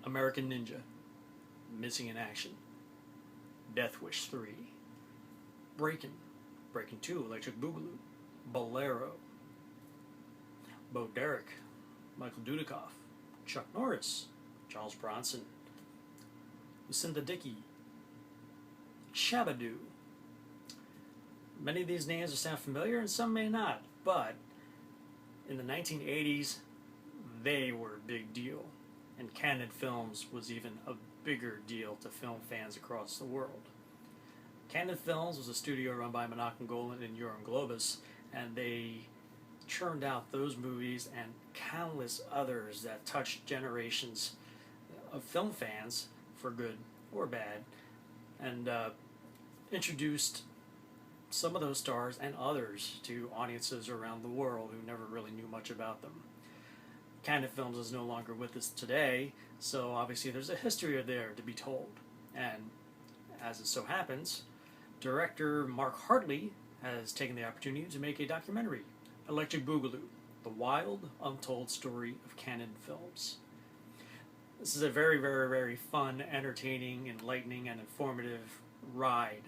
American Ninja, Missing in Action, Death Wish 3, Breakin', Breakin' 2, Electric Boogaloo, Bolero, Bo Derek, Michael Dudikoff, Chuck Norris, Charles Bronson, Lucinda Dickey, Shabadoo. Many of these names will sound familiar and some may not, but in the 1980s, they were a big deal. And Canon Films was even a bigger deal to film fans across the world. Canon Films was a studio run by Menachem Golan and Yoram Globus, and they churned out those movies and countless others that touched generations of film fans, for good or bad, and introduced some of those stars and others to audiences around the world who never really knew much about them. Canon Films is no longer with us today, so obviously there's a history there to be told. And as it so happens, director Mark Hartley has taken the opportunity to make a documentary, Electric Boogaloo, the wild, untold story of Canon Films. This is a very, very, very fun, entertaining, enlightening, and informative ride.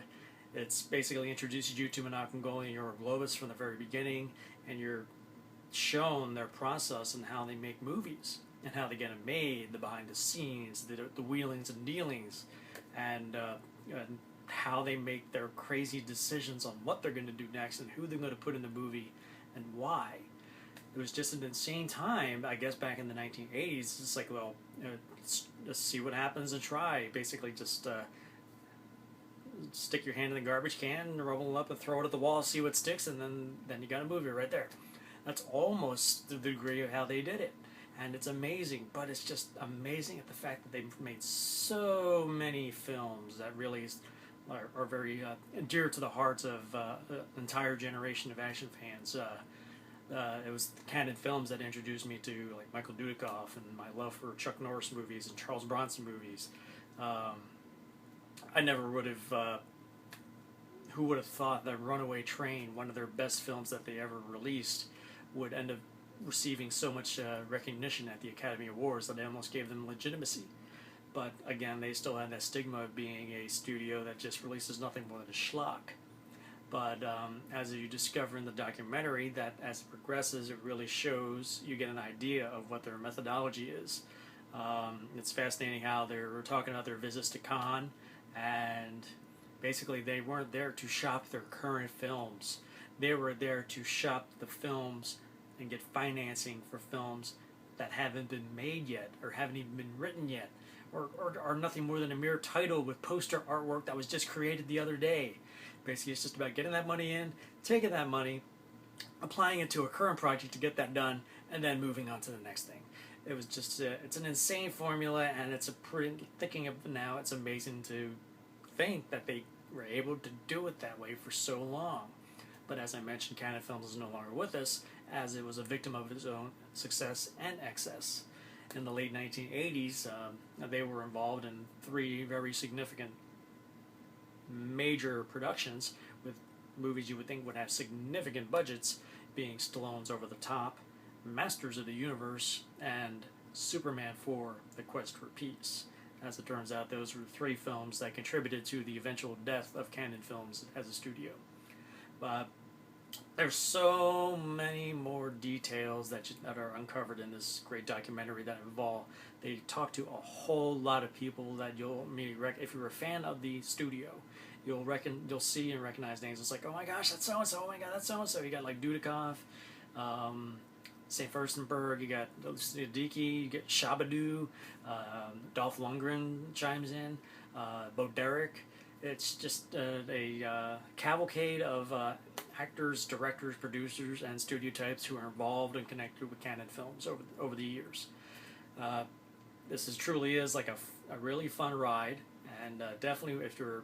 It's basically introduces you to Menachem Golan and Yoram Globus from the very beginning, and you're shown their process and how they make movies and how they get them made, the behind the scenes, the wheelings and dealings, and how they make their crazy decisions on what they're going to do next and who they're going to put in the movie and why. It was just an insane time, I guess, back in the 1980s. It's like, well, let's see what happens and try. Basically, just stick your hand in the garbage can, roll it up, and throw it at the wall, see what sticks, and then you got a movie right there. That's almost the degree of how they did it. And it's amazing, but it's just amazing at the fact that they've made so many films that really are very dear to the hearts of an entire generation of action fans. It was Canon Films that introduced me to like Michael Dudikoff and my love for Chuck Norris movies and Charles Bronson movies. I never would have, who would have thought that Runaway Train, one of their best films that they ever released, would end up receiving so much recognition at the Academy Awards that they almost gave them legitimacy. But again, they still had that stigma of being a studio that just releases nothing more than a schlock. But as you discover in the documentary, that as it progresses, it really shows, you get an idea of what their methodology is. It's fascinating how they were talking about their visits to Cannes, and basically they weren't there to shop their current films. They were there to shop the films and get financing for films that haven't been made yet, or haven't even been written yet, or are nothing more than a mere title with poster artwork that was just created the other day. Basically, it's just about getting that money in, taking that money, applying it to a current project to get that done, and then moving on to the next thing. It was just, it's an insane formula, and it's a pretty, thinking of it now, it's amazing to think that they were able to do it that way for so long. But as I mentioned, Canon Films is no longer with us, as it was a victim of its own success and excess. In the late 1980s, they were involved in 3 very significant major productions with movies you would think would have significant budgets, being Stallone's Over the Top, Masters of the Universe, and Superman 4, The Quest for Peace. As it turns out, those were 3 films that contributed to the eventual death of Canon Films as a studio. But there's so many more details that are uncovered in this great documentary that involve. They talk to a whole lot of people that you'll immediately if you're a fan of the studio, you'll see and recognize names. It's like, oh my gosh, that's so and so. Oh my god, that's so and so. You got like Dudikoff, St. Furstenberg. You got Dickey. You get Shabadoo. Dolph Lundgren chimes in. Bo Derek. It's just a cavalcade of actors, directors, producers, and studio types who are involved and connected with Canon Films over the years. This truly is like a really fun ride, and definitely if you're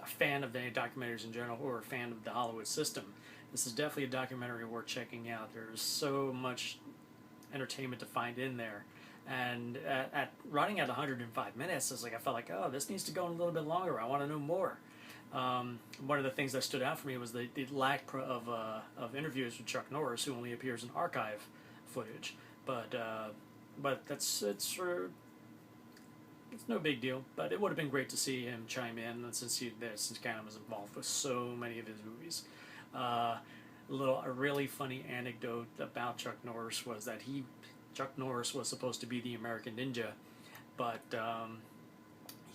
a fan of any documentaries in general or a fan of the Hollywood system, this is definitely a documentary worth checking out. There's so much entertainment to find in there. And at running at 105 minutes, I felt like, oh, this needs to go a little bit longer. I want to know more. One of the things that stood out for me was the lack of interviews with Chuck Norris, who only appears in archive footage. But it's it's no big deal, but it would have been great to see him chime in since Cannon was involved with so many of his movies. A really funny anecdote about Chuck Norris was that Chuck Norris was supposed to be the American Ninja, but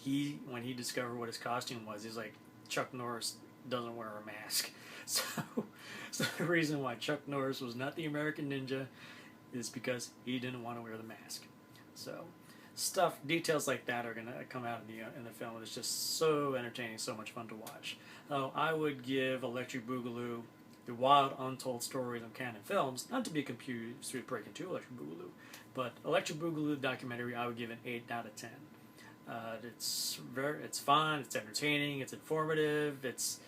when he discovered what his costume was, he's like, Chuck Norris doesn't wear a mask. So the reason why Chuck Norris was not the American Ninja is because he didn't want to wear the mask. So details like that are gonna come out in the film. It's just so entertaining, so much fun to watch. I would give Electric Boogaloo, the wild, untold stories of Cannon films, not to be confused with Breaking 2 Electric Boogaloo, but Electric Boogaloo documentary, I would give an 8 out of 10. It's fun, it's entertaining, it's informative, it's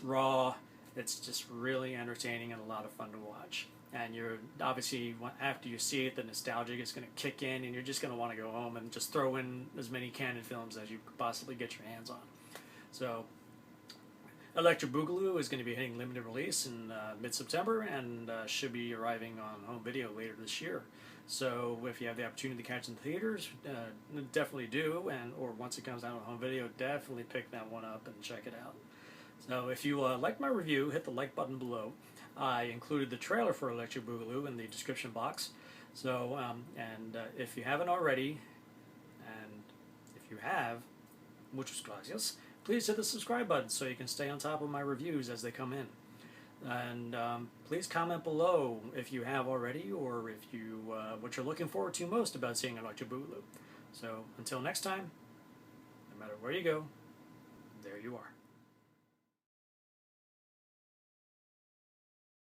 raw, it's just really entertaining and a lot of fun to watch. And you're obviously, after you see it, the nostalgia is going to kick in, and you're just going to want to go home and just throw in as many Cannon films as you could possibly get your hands on. So Electric Boogaloo is going to be hitting limited release in mid-September, and should be arriving on home video later this year. So if you have the opportunity to catch it in the theaters, definitely do, or once it comes out on home video, definitely pick that one up and check it out. So if you like my review, hit the like button below. I included the trailer for Electric Boogaloo in the description box. So, if you haven't already, and if you have, muchas gracias, please hit the subscribe button so you can stay on top of my reviews as they come in. And please comment below if you have already, or if you what you're looking forward to most about seeing Electric Boogaloo. So until next time, no matter where you go, there you are.